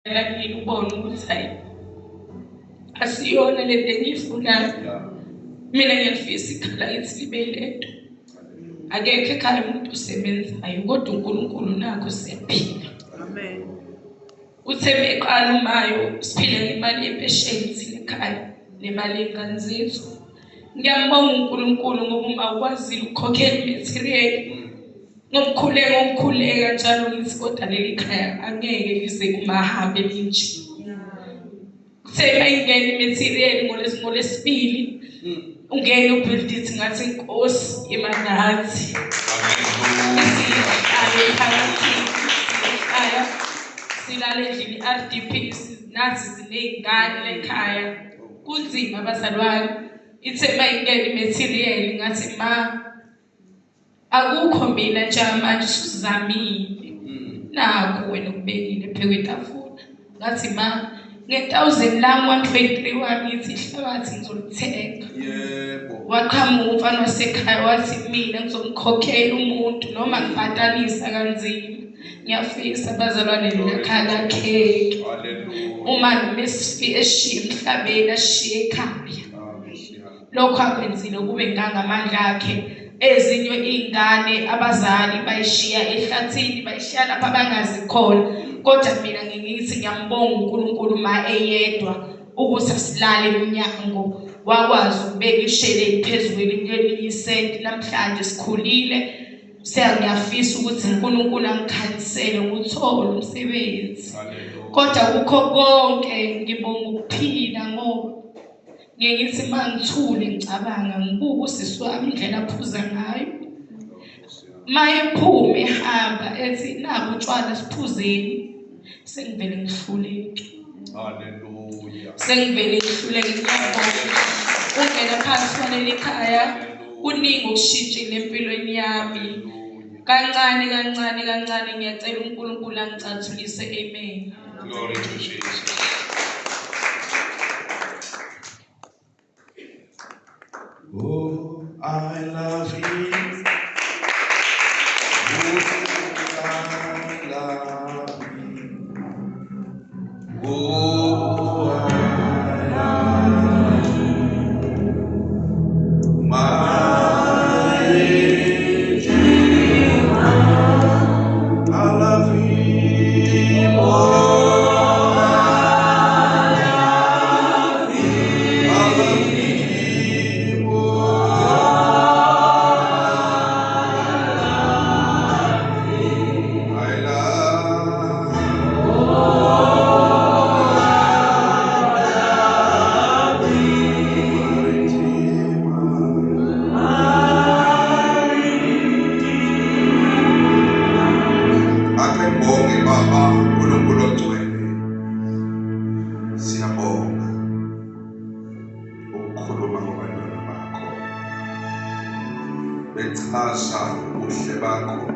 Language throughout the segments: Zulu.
Lakini ubone ukuthi hayi asiyona lento engiyifunayo. Mina ngiyafisa ikhala lithi libe lento. Akekho ekhaya umuntu usebenzayo kodwa uNkulunkulu nakho siyaphila. Amen. Uthe meqala umayo siphile ngemali yempesheni thina ekhaya nemali yengane zethu. Ngiyambonga uNkulunkulu ngoba uma ukwazile ukukhokhela imaterial ngokukhuleka njalo ngithi kodwa leli khaya angeke lize kumahambe linje. Sema ingene imaterial ngolesibili ungene ubuild it ngathi inkosi imanathi. Silale endlini RDP nathi ziney'ngane lekhaya kunzima abazalwane. Ithe mayingene imaterial ngathi ma akukho mina nje manje usuzamile naku wena ukubekile phe kwetafula. Ngathi ma nge-1000 lami 1.3 wami ithi ihlabathi ngizolithenga. Yebo. Waqhamuka umfana wasekhaya wathi mina ngizomkhokhela umuntu noma ngibhatalisa kanzima. Ngiyafisa abazalwane lakhala kheke. Hallelujah. Uma nomesifi eshiye emhlabeni ashiye ekhaya. Lokho akwenzile kube ngangamandla akhe. Ezinye izingane abazali bayishiya ehlathini bayishiya lapha bangazi khona. Kodwa mina ngithi ngiyambonga uNkulunkulu ma eyedwa ukuthi asilale eminyango wakwazi ukubeka ishele phezulu elinye namhlanje sikhulile. Ngiyafisa ukuthi uNkulunkulu angikhanisele nguthola umsebenzi. Kodwa kukho konke ngibonga ukuphila ngoba ngithi mangithule ngicabanga ngibuka usisi wami indlela aphuza ngayo. Mayephume ehamba ethi nabo utshwala siphuzeni sengivele ngihluleke. Hallelujah. Sengivele ngihluleke ngiyabonga. Ungena phansi kwaneli khaya kuningi okushintshile empilweni yami. Kancane ngiyacela uNkulunkulu angicathulise. Amen. Glory to Jesus. Oh, I love you. Oh, I love you. Oh, I love you. My Redeemer. I love you. Oh, I love you. I love you. I akembonge Baba uNkulunkulu ogcwele. Siyabonga ukukhuluma ngabantwana bakho. Bechaza ubuhle bakho.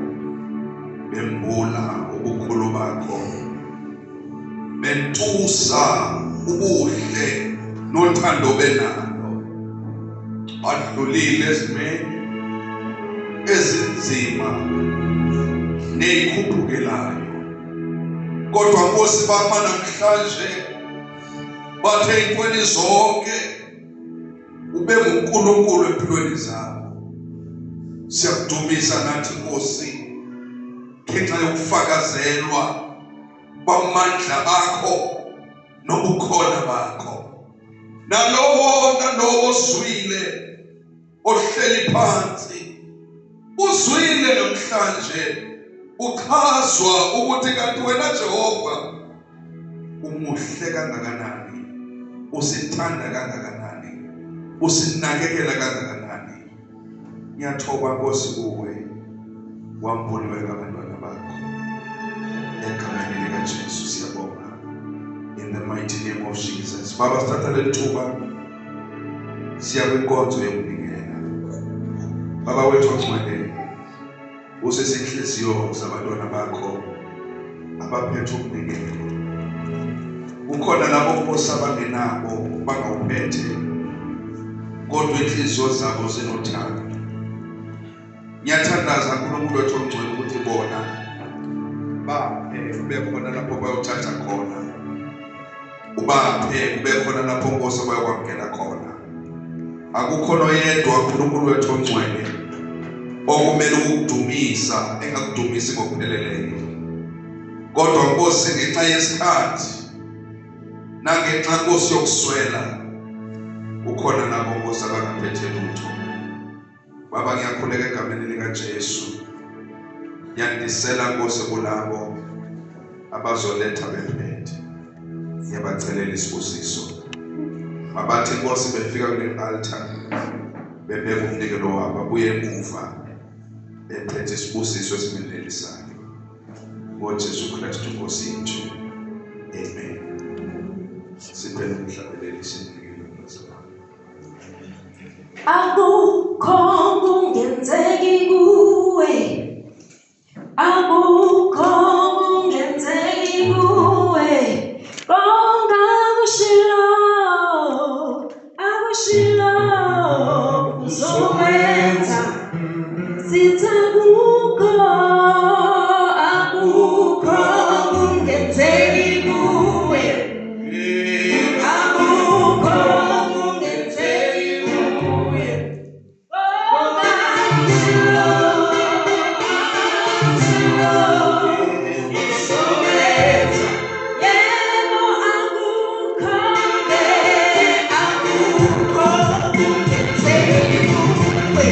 Bembula ubukhulu bakho. Bentusa ubuhle nothando benalo. Adlulile ezimeni ezinzima neyikhuphukelayo. Kodwa Nkosi bami namhlanje bathe inkweni zonke ube nguNkulunkulu empilweni zabo. Siyakudumisa nathi Nkosi ngenxa yokufakazelwa kwamandla akho nobukhona bakho. Nalowo ozwile ohleli phansi uzwile namhlanje ukhazwa ukuthi kanti wena Jehova umuhle kangakanani, usithanda kangakanani, usinakekela kangakanani. Ngiyathoba Nkosi kuwe wambuliwe abantwana bakho. Egameni likaJesu siyabonga. In the mighty name of Jesus. Baba sithatha leli thuba siya kwinkonzo yokunikela. Baba wethu ogcwele usesenhliziyo zabantwana bakho abaphethe ukunikela. Ukhona labo Nkosi abangenabo bangawuphethe kodwa inhliziyo zabo zinothando. Ngiyathandaza uNkulunkulu wethu ogcwele ukuthi bona bekhona lapho bayothatha khona ungaphe kube khona lapho Nkosi abayakwamkela khona. Akukho noyedwa uNkulunkulu wethu ongcwele okumele ukudumisa engakudumisi ngokupheleleyo. Kodwa Nkosi ngenxa yesikhathi nangenxa Nkosi yokuswela ukhona nabo Nkosi abangaphethe lutho. Baba ngiyakhuleka egameni lika Jesu. Ngiyandisela Nkosi kulabo abazoletha bephethe. Ngiyabacelela isibusiso. Mabathi Nkosi befika kule altar bebeka umnikelo wabo abuye emuva bephethe isibusiso esimendelisayo. NgoJesu Kristu Nkosi yethu. Amen. Sibheke umhlabeleli sinikele uMsana. Akukho kungenzeki kuwe. Akukho kungenzeki kuwe. Konga akushilo uzokwenza. Sithakuko akukho kungenzeki kuwe. Akukho kungenzeki kuwe. Konga akushilo uzokwenza. Yebo akukho kungenzeki kuwe.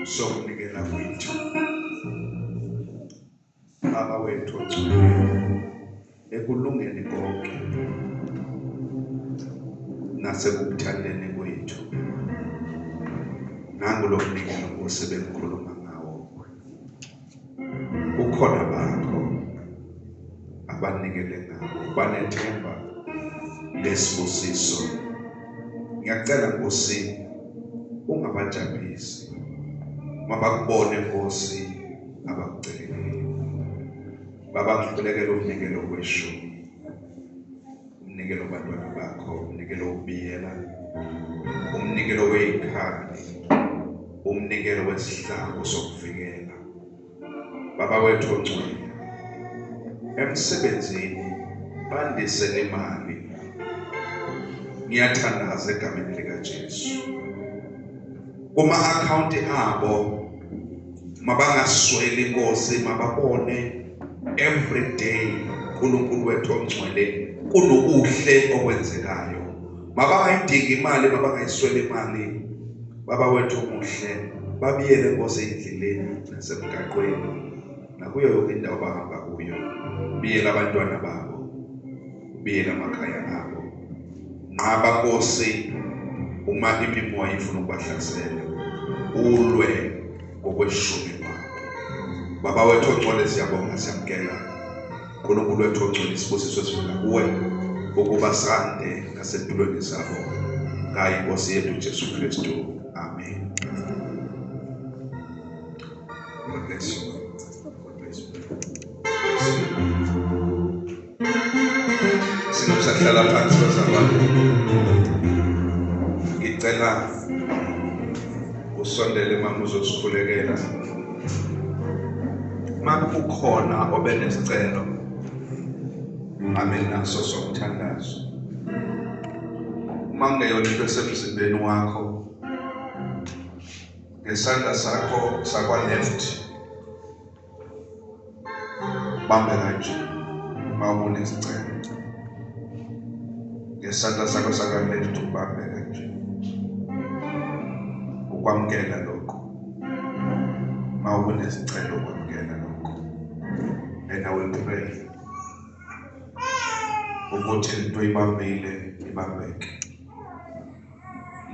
sokunikela kwethu. Baba wethu ongcwele, ekulungeni konke nasekukuthandeni kwethu, nangu lo mnikelo osebengikhuluma ngawo. Ukhona bakho abanikele ngawo, banethemba lesibusiso. Ngiyacela Nkosi ungabajabulisi, mabakubone Nkosi abakuceleleyo. Baba ngikulekelela umnikelo weshumi, umnikelo wabantwana bakho, umnikelo wobiyela, umnikelo weyikhali, umnikelo wesihlangu sokuvikela. Baba wethu ongcwele, emsebenzini bandisele imali. Ngiyathandaza egameni lika Jesu. Kuma-akhawunti abo mabangasweli Nkosi, mababone every day uNkulunkulu wethu ongcwele kunokuhle okwenzekayo. Mabangayidingi imali, mabangayisweli imali. Baba wethu omuhle, babiyele Nkosi endleleni nasemgaqweni nakuyo yonke indawo bahamba kuyo. Biyela abantwana babo, biyela amakhaya abo. Nqaba Nkosi uma imimoya ifuna ukubahlasela, ulwe ngokweshumi kwabo. Baba wethu ongcwele, siyabonga, siyamkela uNkulunkulu wethu ongcwele, isibusiso sivela kuwe ukuba sande nasempilweni zabo. ngayinkosi yethu Jesu Kristu. Amen. God bless you. God bless you. Sinomsahlala phansi bazalwane. Ngicela usondele mama uzosikhulekela. Makukhona obenesicelo amenaso somthandazo. Mangeyona into esemzimbeni wakho ngesandla sakho sakwa left bambe kanje mawune isicelo ngesandla sakho sakwa left ubambe kanje ukwamkela lokho mawune isicelo ukwamkela lokho and I will pray ukuthi into ibambile ibambeke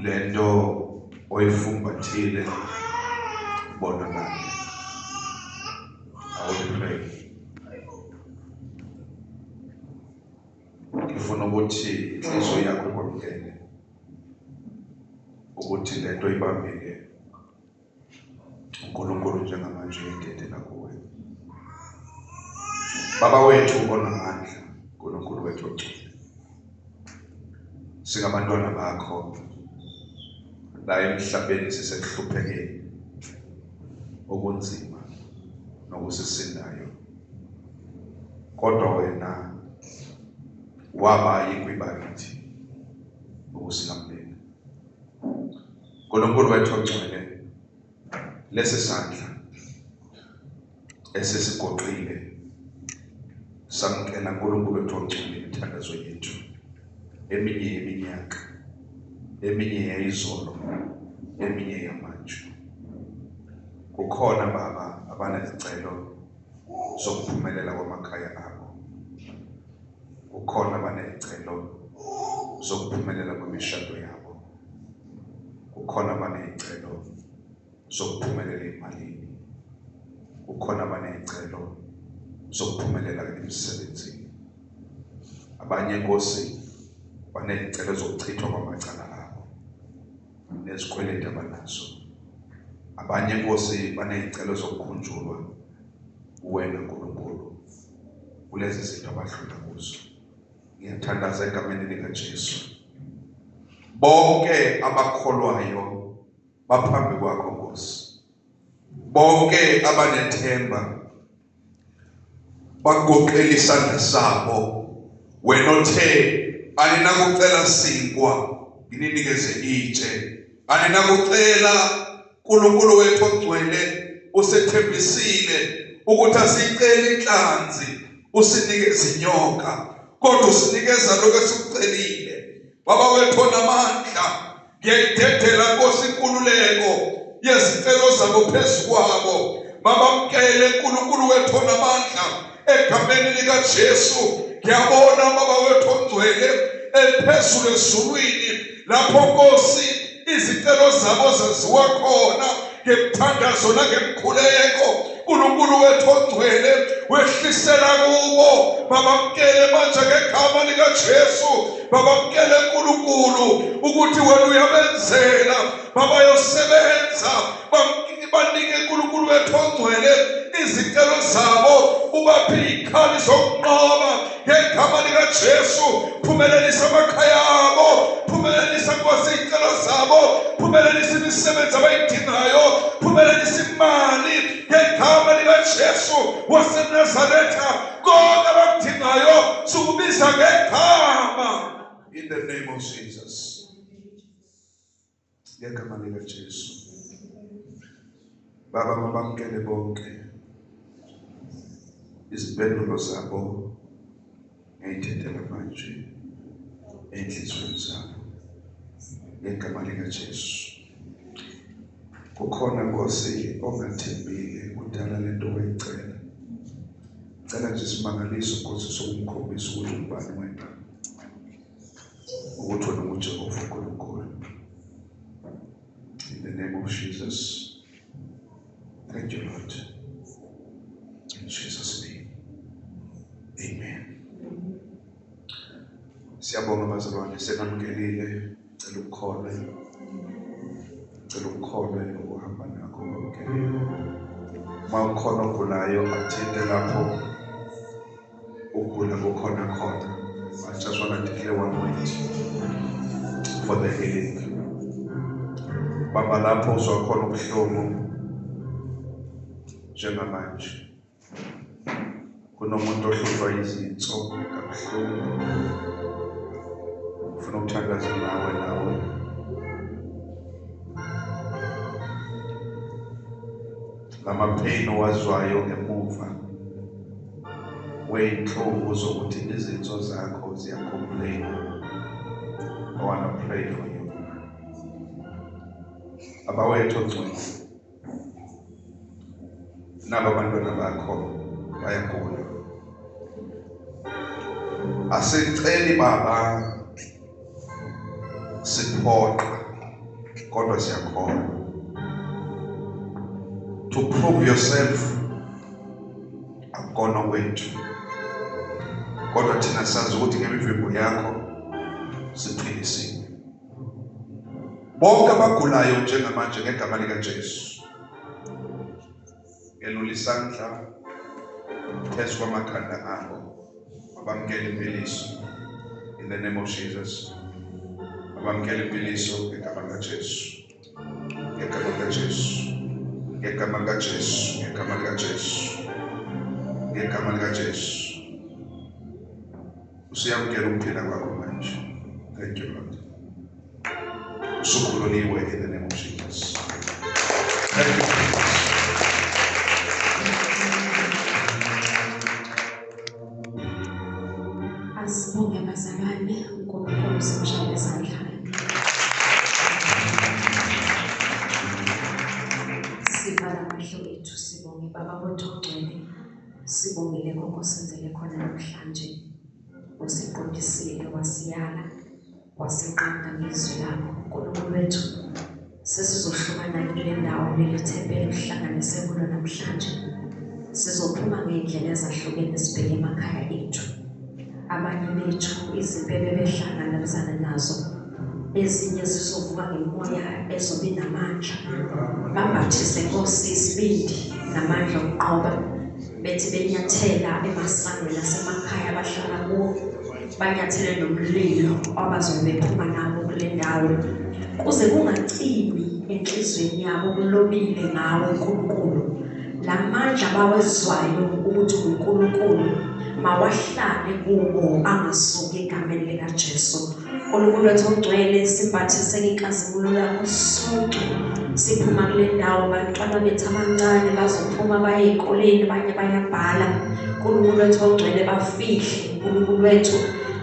lento oyifumbathile bonakala. I will pray. Ngifuna ukuthi inhliziyo yakho kwamkele ukuthi lento ibambeke uNkulunkulu njengamanje ngedela kuwe. Baba wethu onamandla, uNkulunkulu wethu ogcwele. Singabantwana bakho la emhlabeni sisehluphekeni okunzima nokusisindayo. Kodwa wena waba yikwibanithi ukusilamulela. uNkulunkulu wethu ogcwele, lesi sandla esesigoqile samkela uNkulunkulu wethu ogcwele imithandazo yethu eminye yeminyaka, eminye yayizolo, eminye yamanje. Kukhona baba abanezicelo zokuphumelela kwamakhaya abo. Kukhona abanezicelo zokuphumelela kwemishado yabo. Kukhona abanezicelo zokuphumelela emalini. Kukhona abanezicelo zokuphumelela emsebenzini. Abanye Nkosi banezicelo zokuchithwa kwamacala abo nezikweleti abanazo. Abanye Nkosi banezicelo zokukhunjulwa wena uNkulunkulu kulezi zinto abadlula kuzo. Ngiyathandaza egameni likaJesu bonke abakholwayo baphambi kwakho Nkosi, bonke abanethemba bagoqela isandla sabo. Wena othe aninakucela sinkwa nginikeze itshe, aninakucela uNkulunkulu wethu ogcwele usethembisile ukuthi asicela inhlanzi usinikeze inyoka, kodwa usinikeza lokho esikucelile. Baba wethu onamandla, ngiyayidedela Nkosi inkululeko yezicelo zabo phezu kwabo. Babamkele uNkulunkulu wethu onamandla egameni likaJesu. Ngiyabona Baba wethu ogcwele ephezulu ezulwini lapho Nkosi izicelo zabo zaziwa khona ngemthandazo nangemkhuleko. uNkulunkulu wethu ogcwele wehlisela kubo. Babamkele manje ngegama likaJesu. Babamkele uNkulunkulu ukuthi wena uyabenzela Baba yosebenza. Banike uNkulunkulu wethu ogcwele izicelo zabo, ubaphe ikhali zokunqoba ngegama likaJesu. Phumelelisa amakhaya abo, phumelelisa Nkosi izicelo zabo, phumelelisa imisebenzi abayidingayo, phumelelisa imali ngegama likaJesu waseNazaretha. Konke abakudingayo sukubiza ngegama, in the name of Jesus, ngegama likaJesu. Baba mabamkele bonke izibhedlela zabo ngiyithethela manje enhlizweni zabo ngegama likaJesu. Kukhona Nkosi ongathembile kudala lento oyicela. Cela nje simangaliso Nkosi sokumkhombisa ukuthi ubani wena, ukuthi wena uJehova uNkulunkulu. In the name of Jesus. Thank you, Lord. In Jesus' name. Amen. Siyabonga bazalwane, senamkelile Cela ukholwe ukuhamba nakho konke. Uma ukhona ogulayo athinte lapho ugula kukhona khona. I just want to declare one word for the healing. Baba lapho uzokhona ubuhlungu njengamanje. Kunomuntu ohlutshwa izinso kabuhlungu. Ufuna ukuthandaza nawe. Lama pain owazwayo emuva. Weyinhlungu zokuthi izinso zakho ziyacomplain. I want to pray for you. Abawethu ongcwele. Naba abantwana bakho bayagula. Asiceli baba siphoqa kodwa siyakholwa. To prove yourself akukona kwethu. Kodwa thina sazi ukuthi ngemivimbo yakho siqinisile. Bonke abagulayo njengamanje ngegama lika Jesu. Ngelula isandla phezu kwamakhanda abo. Abamkele imbiliso in the name of Jesus. Abamkele imbiliso ngegama lika Jesu. Ngegama lika Jesu. Ngegama lika Jesu. Ngegama lika Jesu. Ngegama lika Jesu. Usiyamkela ukuphila kwakho manje. Thank you, Lord. Usukhululiwe in the name of Jesus. Thank you, Jesus. Asibonge bazalwane uNkulunkulu simshaya izandla. Sivala amehlo ethu sibonge Baba bothongcwele. Sibongile ngokosenzele khona namhlanje. Usiqondisile wasiyala wasiqanda ngezwi lakho uNkulunkulu wethu. Sesizohlukana kule ndawo lelithempeli kuhlanganise kulo namhlanje. Sizophuma ngezindlela ezahlukene sibheke emakhaya ethu. Abanye bethu izinto bebehlangabezana nazo ezinye zizovuka ngemoya ezobe namandla. Bambathise Nkosi isibindi namandla okuqoba. Bethi benyathela emasangweni asemakhaya abahlala kuwo. Banyathele nomlilo abazobe bephuma nabo kule ndawo. Kuze kungacimi enhlizweni yabo kulobile ngawe uNkulunkulu. Lamandla bawezwayo ukuthi uNkulunkulu mawahlale kubo angasuki egameni lika Jesu. uNkulunkulu wethu ongcwele simbathise inkazimulo yakho sonke. Siphuma kule ndawo abantwana bethu abancane bazophuma baye ezikoleni abanye bayabhala. uNkulunkulu wethu ongcwele bafihle. uNkulunkulu wethu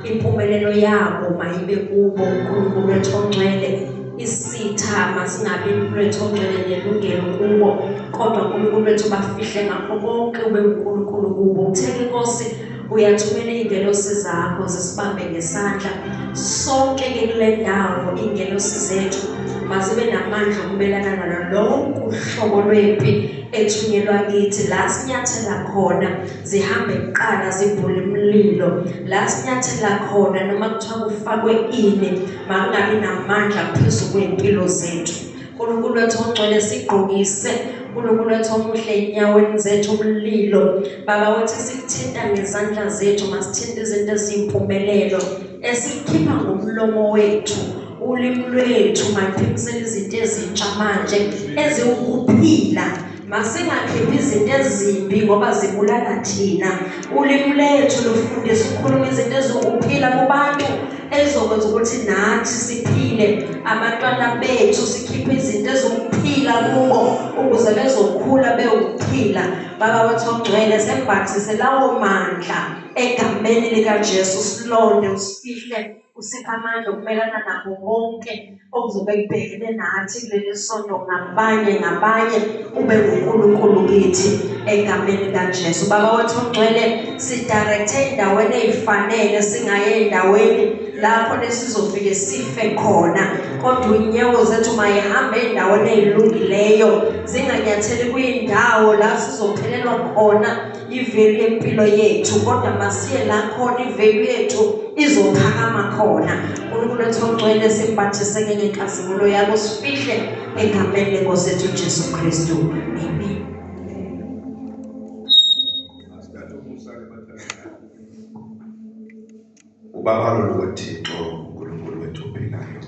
impumelelo yabo mayibe kubo. uNkulunkulu wethu ongcwele isitha masingabi impilo ongcwele nelungelo kubo. Kodwa uNkulunkulu wethu bafihle ngakho konke ube uNkulunkulu kubo. Utheke Nkosi uyathumela ingelosi zakho zisibambe ngesandla sonke kule ndawo. Ingelosi zethu mazibe namandla okubelana nalo lonke uhlobo lwempi ethunyelwa kithi. La sinyathela khona zihambe kuqala zibhule imlilo. La sinyathela khona noma kuthiwa kufakwe ini makungabi namandla phezulu kwempilo zethu. uNkulunkulu wethu ongcwele sigqokise uNkulunkulu wethu omuhle enyaweni zethu umlilo. Baba wethu sikuthinta ngezandla zethu masithinta izinto ezimpumelelo esikhipha ngomlomo wethu. Ulimi lwethu mayiphekisele izinto ezintsha manje eziwukuphila. Masingakhiphi izinto ezimbi ngoba zibulala thina. Ulimi lwethu lufundisa ukukhuluma izinto eziwukuphila kubantu ezokwenza ukuthi nathi siphile. Abantwana bethu sikhiphe izinto eziwukuphila kubo ukuze bezokhula bewukuphila. Baba wethu ongcwele sembathise lawo mandla egameni lika Jesu. Silonde usifihle usipha amandla okumelana nabo bonke okuzobe kubhekene nathi kuleli sonto ngabanye ube uNkulunkulu kithi egameni kaJesu. Baba wethu ongcwele sidirecte endaweni ezifanele singaye endaweni lapho lesizofike sife khona. Kodwa inyawo zethu mayihambe endaweni ezilungileyo zinganyatheli kuyindawo la sizophelelwa khona iveli yempilo yethu. Kodwa masiye la khona iveli yethu izophakama khona. uNkulunkulu wethu ongcwele sibhathiseke ngenkazimulo yakho sifihle egameni lenkosi yethu uJesu Kristu. Amen. Ubaba lukaThixo uNkulunkulu wethu ophilayo,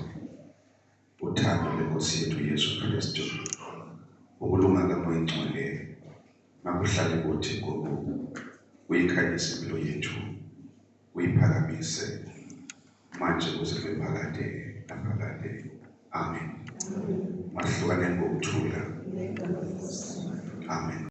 uthando lenkosi yethu uYesu Kristu, ukulunga kaMoya Ngcwele makuhlale kuthi ngoku, uyikhanyise impilo yethu, uyiphakamise manje kuze kube phakade naphakade. Amen. Mahlukane ngokuthula. Amen.